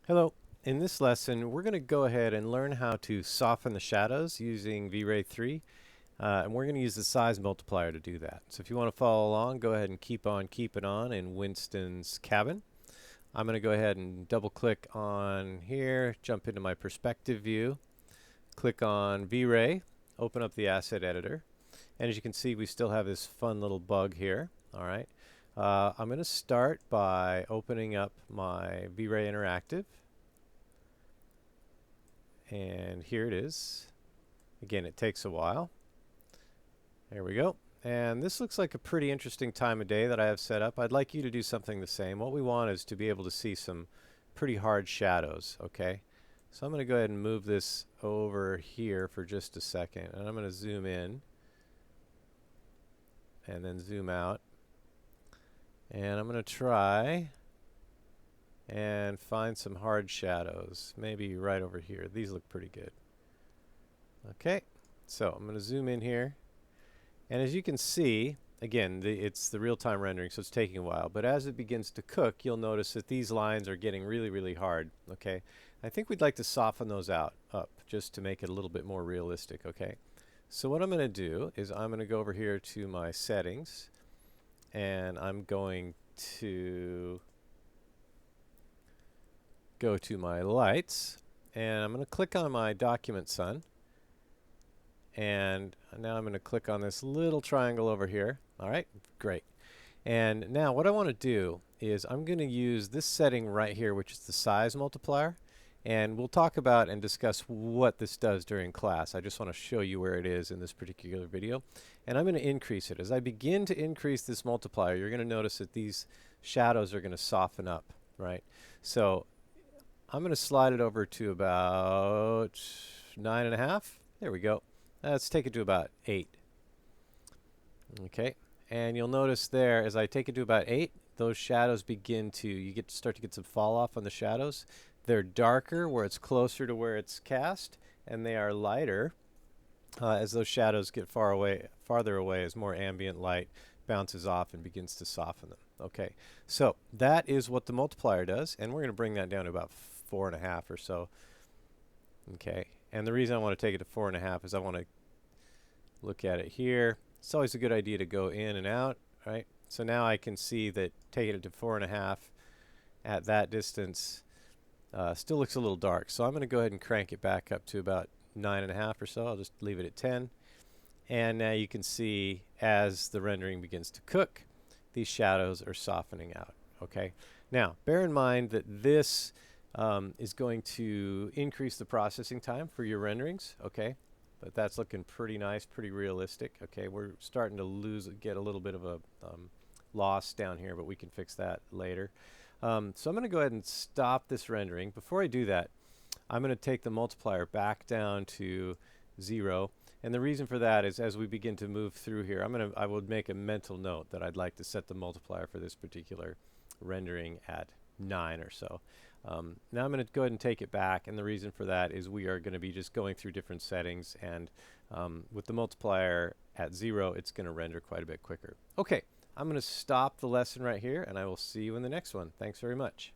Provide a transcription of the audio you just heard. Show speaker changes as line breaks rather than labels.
Hello. In this lesson, we're going to go ahead and learn how to soften the shadows using Vray 3. And we're going to use the size multiplier to do that. So if you want to follow along, go ahead and keep on keeping on in Winston's cabin. I'm going to go ahead and double click on here, jump into my perspective view, click on Vray, open up the asset editor. And as you can see, we still have this fun little bug here. All right. I'm going to start by opening up my Vray Interactive. And here it is. Again, it takes a while. There we go. And this looks like a pretty interesting time of day that I have set up. I'd like you to do something the same. What we want is to be able to see some pretty hard shadows, okay? So I'm going to go ahead and move this over here for just a second. And I'm going to zoom in and then zoom out. And I'm going to try and find some hard shadows, maybe right over here. These look pretty good. Okay, so I'm going to zoom in here. And as you can see, again, it's the real-time rendering, so it's taking a while. But as it begins to cook, you'll notice that these lines are getting really, really hard. Okay, I think we'd like to soften those up just to make it a little bit more realistic. Okay, so what I'm going to do is I'm going to go over here to my settings, and I'm going to go to my lights, and I'm going to click on my document sun, and now I'm going to click on this little triangle over here. All right, great. And now what I want to do is I'm going to use this setting right here, which is the size multiplier, and we'll talk about and discuss what this does during class. I just want to show you where it is in this particular video, and I'm going to increase it. As I begin to increase this multiplier, you're going to notice that these shadows are going to soften up, right? So I'm going to slide it over to about 9.5. There we go. Let's take it to about 8. Okay, and you'll notice there, as I take it to about 8, those shadows begin to, start to get some fall off on the shadows. They're darker where it's closer to where it's cast, and they are lighter as those shadows get farther away as more ambient light bounces off and begins to soften them. Okay, so that is what the multiplier does, and we're going to bring that down to about 4.5 or so. Okay, and the reason I want to take it to 4.5 is I want to look at it here. It's always a good idea to go in and out, right? So now I can see that taking it to 4.5 at that distance still looks a little dark. So I'm going to go ahead and crank it back up to about 9.5 or so. I'll just leave it at 10. And now you can see as the rendering begins to cook, these shadows are softening out. Okay. Now, bear in mind that this is going to increase the processing time for your renderings. Okay. But that's looking pretty nice, pretty realistic. Okay. We're starting to get a little bit of a loss down here, but we can fix that later. So I'm going to go ahead and stop this rendering. Before I do that, I'm going to take the multiplier back down to 0. And the reason for that is as we begin to move through here, I would make a mental note that I'd like to set the multiplier for this particular rendering at 9 or so. Now I'm going to go ahead and take it back, and the reason for that is we are going to be just going through different settings, and with the multiplier at 0, it's going to render quite a bit quicker. Okay, I'm going to stop the lesson right here, and I will see you in the next one. Thanks very much.